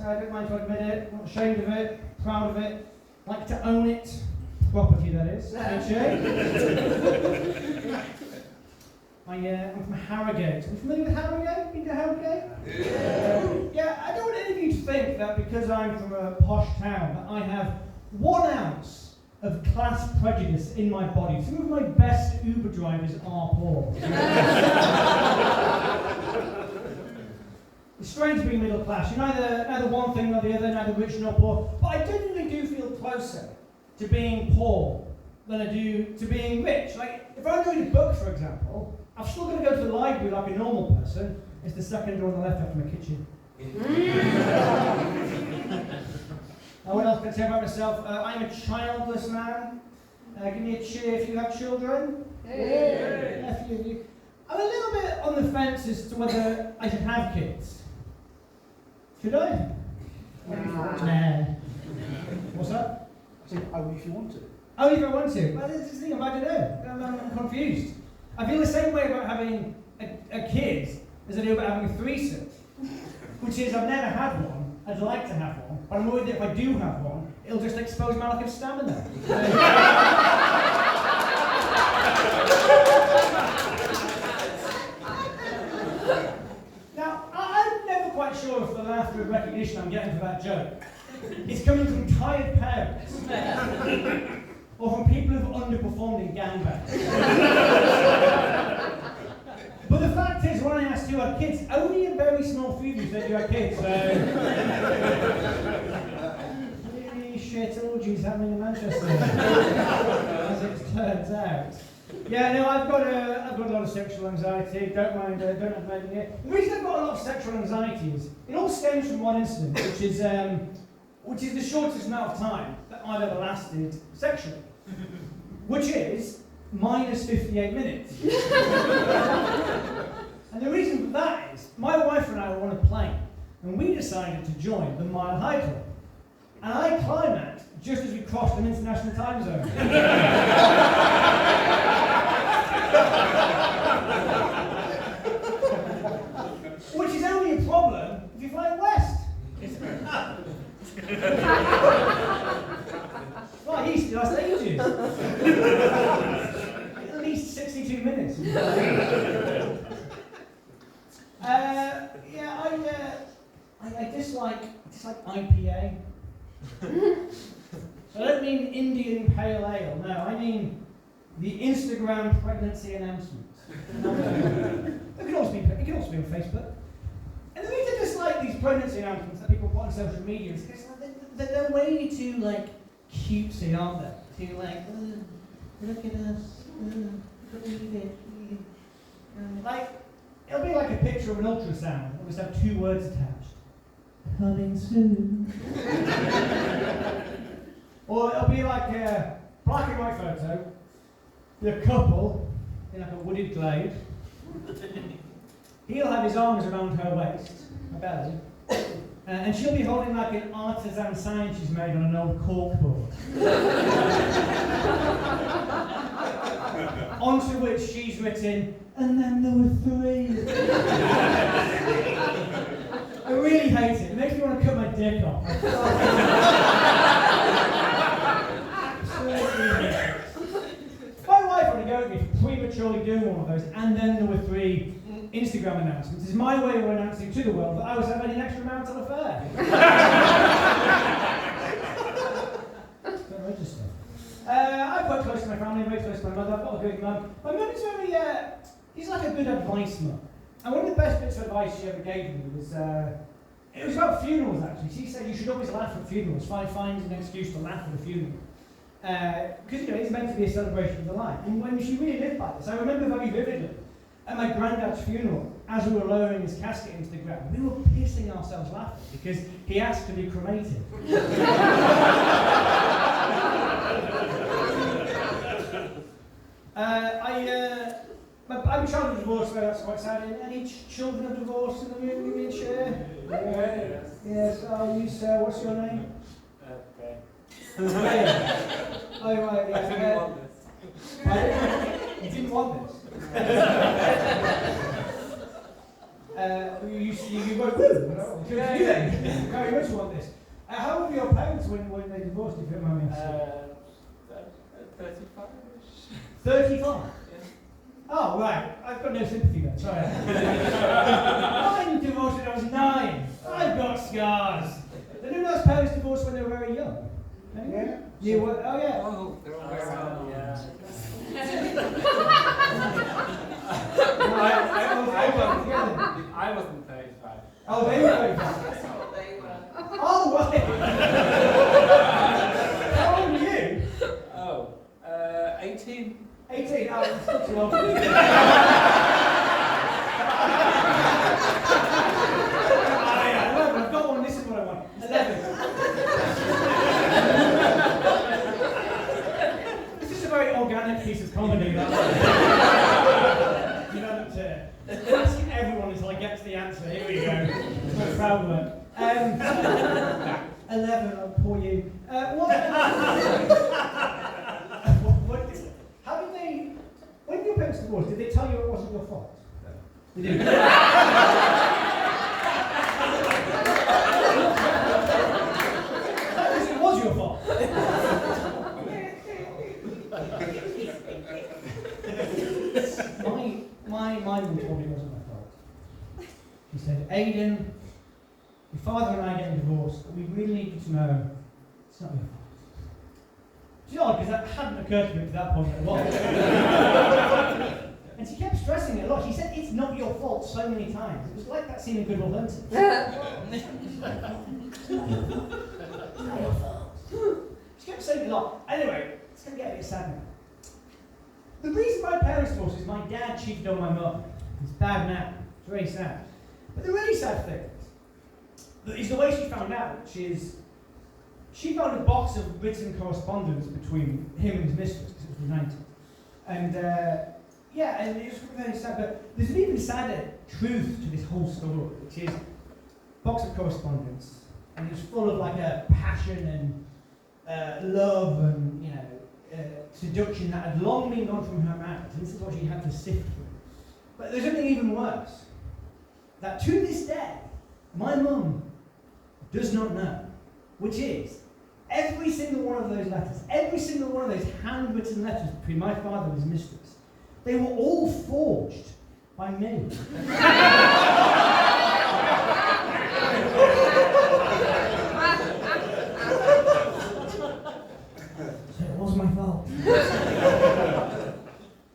I don't mind to admit it, not ashamed of it, proud of it, like to own it. Property, that is. I'm from Harrogate. Are you familiar with Harrogate? Been to Harrogate? Yeah, I don't want any of you to think that because I'm from a posh town that I have 1 ounce of class prejudice in my body. Some of my best Uber drivers are poor. It's strange being middle class. You're neither one thing nor the other, neither rich nor poor. But I genuinely do feel closer to being poor than I do to being rich. Like, if I'm reading a book, for example, I'm still going to go to the library like a normal person. It's the second door on the left after my kitchen. What else can I say about myself? I'm a childless man. Give me a cheer if you have children. Hey. A few of you. I'm a little bit on the fence as to whether I should have kids. Should I? Nah. What's that? Only if you want to. Only if I want to. Well, this is the thing I'm about to do. I'm confused. I feel the same way about having a kid as I do about having a threesome. Which is, I've never had one. I'd like to have one. But I'm worried that if I do have one, it'll just expose my lack of stamina. Now, I'm never quite sure if the laughter of recognition I'm getting for that joke is coming from tired parents or from people who've underperformed in gangbangs. But the fact is, when I asked you had kids, only a very small few of you said you had kids, so... really shit orgies happening in Manchester, as it turns out. Yeah, no, I've got a lot of sexual anxiety, don't admit it. The reason I've got a lot of sexual anxiety is, it all stems from one incident, which is the shortest amount of time that I've ever lasted sexually. Which is minus 58 minutes. And the reason for that is, my wife and I were on a plane, and we decided to join the Mile High Club. And I climaxed just as we crossed an international time zone. Which is only a problem if you're flying west. Fly east, it lasts ages. At least 62 minutes. I dislike IPA. I don't mean Indian Pale Ale, no, I mean the Instagram pregnancy announcements. It can also be on Facebook. And the reason I dislike these pregnancy announcements that people put on social media is because they're way too cutesy, aren't they? Too look at us, believe it. It'll be like a picture of an ultrasound that must have 2 words attached. Coming soon. Or it'll be like a black and white photo, with a couple in a wooded glade. He'll have his arms around her waist, her belly, and she'll be holding an artisan sign she's made on an old corkboard. Onto which she's written, and then there were 3. I really hate it. It makes me want to cut my dick off. Absolutely. My wife would go at me for prematurely doing one of those, and then there were 3 Instagram announcements. It's my way of announcing to the world that I was having an extramarital affair. Don't register. I'm quite close to my family, very close to my mother. I've got a good mum. My mum is very, she's like a good advice mum. And one of the best bits of advice she ever gave me was, it was about funerals actually. She said you should always laugh at funerals, find an excuse to laugh at a funeral. Because it's meant to be a celebration of the life. And when she really lived by this, I remember very vividly, at my granddad's funeral, as we were lowering his casket into the ground, we were pissing ourselves laughing because he asked to be cremated. I'm a child of divorce, so that's quite sad. Any children of divorce in the room? Give me a chair. Yes. You, sir, what's your name? Okay. Oh, right, yeah. I didn't want this. You didn't want this? You go, woo! Good for you then. Very much want this. How old were your parents when they divorced, if you don't mind me asking? 35-ish. 35? Yeah. Oh, right. I've got no sympathy then, sorry. Mine divorced when I was 9. I've got scars. Did anyone else parents divorced when they were very young? Anyone? Yeah. You were? Oh, yeah. Oh, they're all very young. Yeah. I wasn't 35. Oh, they were 35. That's what they were. Oh, right. How old are you? Oh, 18. 18. Oh, that's not too old. I've got one. This is what I want. 11. This is a very organic piece of comedy. That you know that ask everyone until I get to the answer. Here we go. I'm so proud of it. 11. Oh, poor you. How did they? When your parents divorced, did they tell you it wasn't your fault? They didn't. It was your fault. My mum told me it wasn't my fault. She said, Aidan, your father and I are getting divorced, but we really need you to know it's not your fault. It's odd because that hadn't occurred to me to that point. It was. And she kept stressing it a lot. She said it's not your fault so many times. It was like that scene in Good Will Hunting. It's not your fault. She kept saying it a lot. Anyway, it's going to get a bit sad now. The reason my parents divorced is my dad cheated on my mum. It's bad now. It's very sad. But the really sad thing is the way she found out, which is she found a box of written correspondence between him and his mistress, because it was the 90s. And and it was very sad. But there's an even sadder truth to this whole story, which is a box of correspondence, and it was full of like a passion and love and seduction that had long been gone from her marriage. And this is what she had to sift through. But there's something even worse. That to this day, my mum does not know, which is every single one of those letters, every single one of those handwritten letters between my father and his mistress, they were all forged by me. So it was my fault.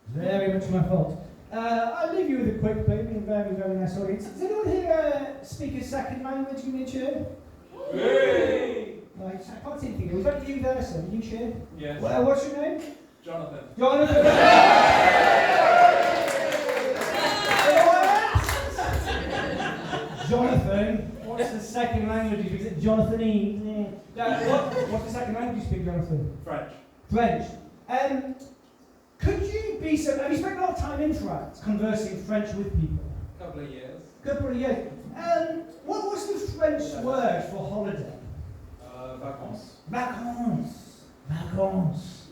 Very much my fault. I'll leave you with a quick play, being a very, very nice audience. Does anyone here speak a second language? Give me a cheer. Hey! Right, I can't see anything. Was that you there, sir? Did you cheer? Yes. Well, what's your name? Jonathan. Jonathan! Jonathan, what's the second language you speak? Jonathan-y. What's the second language you speak, Jonathan? French. French. Could you be so... Have you spent a lot of time in France, conversing French with people? Couple of years. Couple of years. What's the French word for holiday? Vacances. Vacances. Vacances.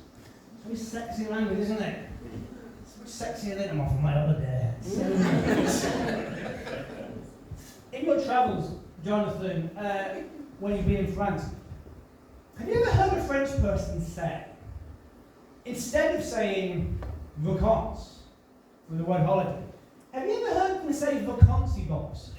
It's a very sexy language, isn't it? It's much sexier than I'm off on my holiday. In your travels, Jonathan, when you've been in France, have you ever heard a French person say, instead of saying vacances for the word holiday, have you ever heard them say vacancy box?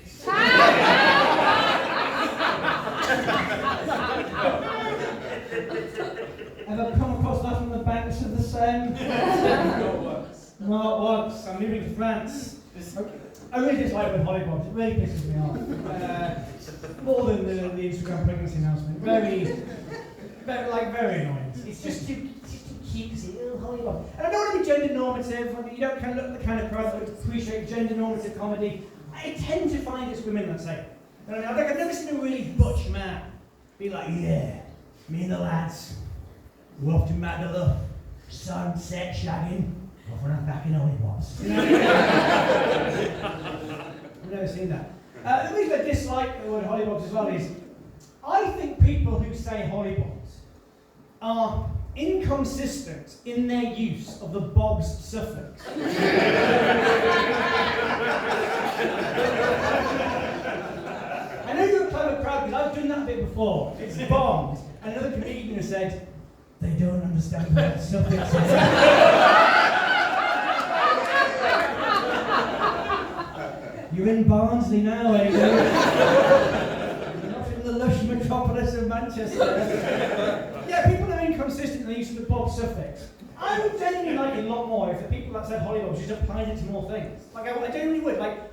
Ever come across that on the banks of the Seine? Not once. Not once. I'm moving to France. I really dislike with hollybobs. It really pisses me off. More than the Instagram pregnancy announcement. Very annoying. It's just too cute to see little hollybob. And I don't want to be gender normative. You don't kind of look the kind of crowd that would appreciate gender normative comedy. I tend to find it's women that say it. I've never seen a really butch man be like, yeah, me and the lads, we're off to Magaluf, sunset shagging, off on a fucking hollybobs. I've never seen that. The reason I dislike the word hollybobs as well is, I think people who say hollybobs are inconsistent in their use of the bobs suffix. meeting and said, they don't understand what suffix is. You're in Barnsley now, eh? You're not in the lush metropolis of Manchester. Yeah, people are inconsistent in the use of the Bob suffix. I would genuinely like it a lot more if the people that said hollybobs just applied it to more things. Like, I genuinely would. Like,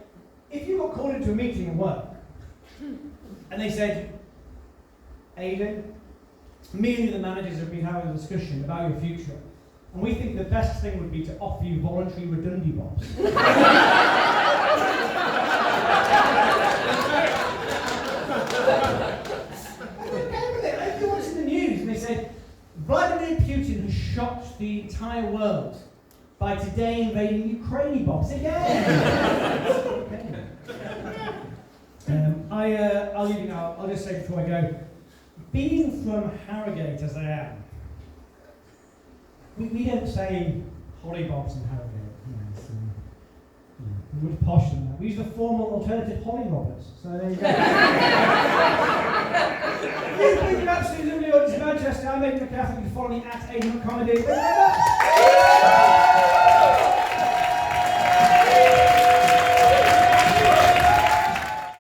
if you got called into a meeting at work, and they said, Aidan, me and the managers have been having a discussion about your future, and we think the best thing would be to offer you voluntary redundancy bobs. Everyone's in the news, and they said, Vladimir Putin has shocked the entire world by today invading Ukraine, bobs again. I'll leave you now. I'll just say before I go, being from Harrogate as I am, we don't say hollybobs in Harrogate. We're much posh than that. We use the formal alternative hollybobbers. So there you go. You've been an absolutely lovely audience in Manchester. I'm Aidan McCaffrey. You can follow me at Aidan Comedy. Thank you very much.